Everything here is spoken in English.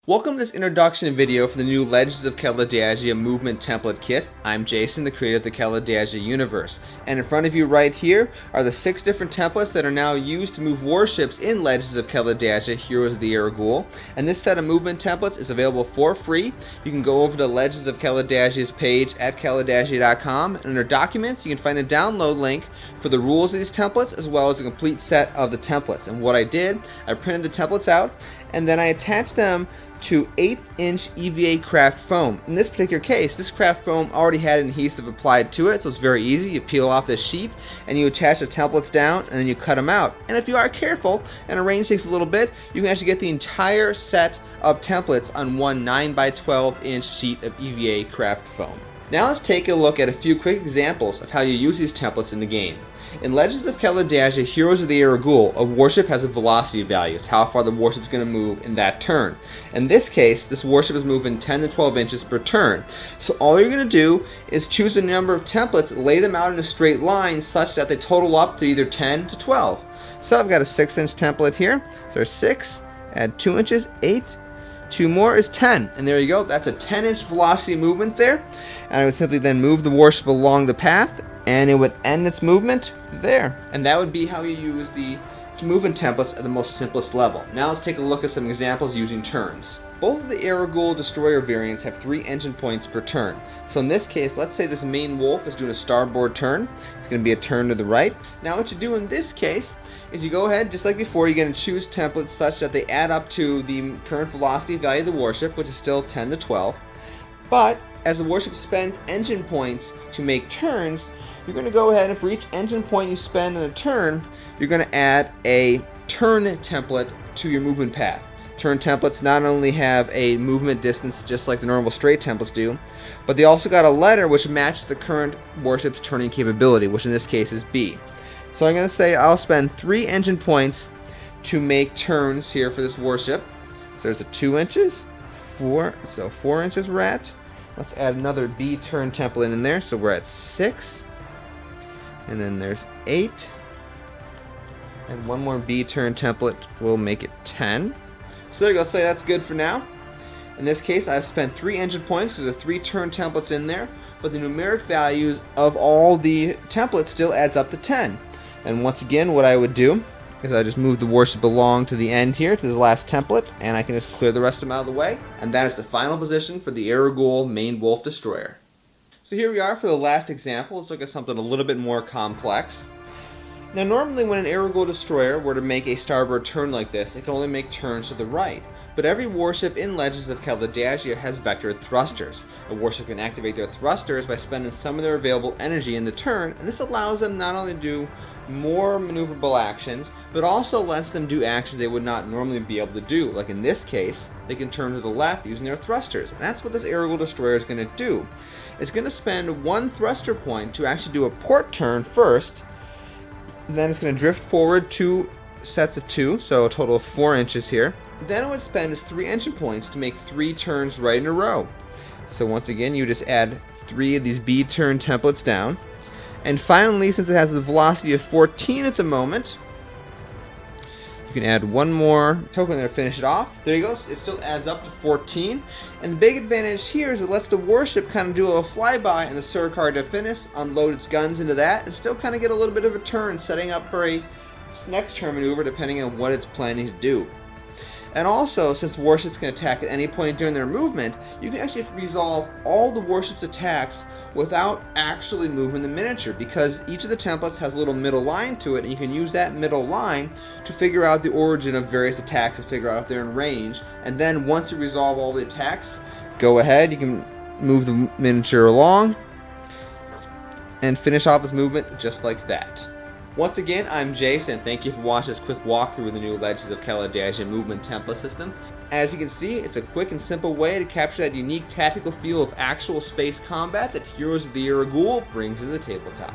Welcome to this introduction video for the new Legends of Kalidasia movement template kit. I'm Jason, the creator of the Kalidasia universe, and in front of you right here are the 6 different templates that are now used to move warships in Legends of Kalidasia, Heroes of the Heragul. And this set of movement templates is available for free. You can go over to Legends of Kalidasia's page at kalidasia.com, and under Documents you can find a download link for the rules of these templates as well as a complete set of the templates. And what I did, I printed the templates out and then I attached them to 1/8" EVA craft foam. In this particular case, this craft foam already had an adhesive applied to it, so it's very easy. You peel off this sheet and you attach the templates down and then you cut them out. And if you are careful and arrange things a little bit, you can actually get the entire set of templates on one 9x12" sheet of EVA craft foam. Now let's take a look at a few quick examples of how you use these templates in the game. In Legends of Kalidasia, Heroes of the Heragul, a warship has a velocity value. It's how far the warship is going to move in that turn. In this case, this warship is moving 10 to 12 inches per turn. So all you're going to do is choose a number of templates, lay them out in a straight line such that they total up to either 10 to 12. So I've got a 6" template here. So there's 6, add 2 inches, 8. 2 more is 10, and there you go. That's a 10" velocity movement there. And I would simply then move the warship along the path, and it would end its movement there. And that would be how you use the movement templates at the most simplest level. Now let's take a look at some examples using turns. Both of the Heragul destroyer variants have 3 engine points per turn. So in this case, let's say this main wolf is doing a starboard turn. It's going to be a turn to the right. Now what you do in this case is you go ahead, just like before, you're going to choose templates such that they add up to the current velocity value of the warship, which is still 10 to 12. But as the warship spends engine points to make turns, you're going to go ahead and for each engine point you spend in a turn, you're going to add a turn template to your movement path. Turn templates not only have a movement distance just like the normal straight templates do, but they also got a letter which matches the current warship's turning capability, which in this case is B. So I'm going to say I'll spend 3 engine points to make turns here for this warship. So there's a 2 inches, 4, so 4 inches we're at. Let's add another B turn template in there, so we're at 6. And then there's 8. And one more B turn template will make it 10. So there you go, say that's good for now. In this case, I've spent 3 engine points because there are 3 turn templates in there, but the numeric values of all the templates still adds up to 10. And once again, what I would do is I just move the warship along to the end here, to the last template, and I can just clear the rest of them out of the way. And that is the final position for the Heragul main wolf destroyer. So here we are for the last example. Let's look at something a little bit more complex. Now normally when an Heragul destroyer were to make a starboard turn like this, it can only make turns to the right. But every warship in Legends of Kalidasia has vector thrusters. A warship can activate their thrusters by spending some of their available energy in the turn, and this allows them not only to do more maneuverable actions, but also lets them do actions they would not normally be able to do. Like in this case, they can turn to the left using their thrusters. And that's what this Heragul destroyer is going to do. It's going to spend 1 thruster point to actually do a port turn first. Then it's going to drift forward 2 sets of 2, so a total of 4 inches here. Then it would spend its 3 engine points to make 3 turns right in a row. So once again, you just add 3 of these B turn templates down. And finally, since it has a velocity of 14 at the moment, you can add 1 more token there to finish it off. There you go, it still adds up to 14. And the big advantage here is it lets the warship kind of do a little flyby in the Surcar de Finis, unload its guns into that, and still kind of get a little bit of a turn, setting up for a next turn maneuver depending on what it's planning to do. And also, since warships can attack at any point during their movement, you can actually resolve all the warship's attacks without actually moving the miniature, because each of the templates has a little middle line to it, and you can use that middle line to figure out the origin of various attacks and figure out if they're in range. And then once you resolve all the attacks, go ahead, you can move the miniature along and finish off its movement just like that. Once again, I'm Jason. Thank you for watching this quick walkthrough of the new Legends of Kalidasia movement template system. As you can see, it's a quick and simple way to capture that unique tactical feel of actual space combat that Heroes of the Heragul brings to the tabletop.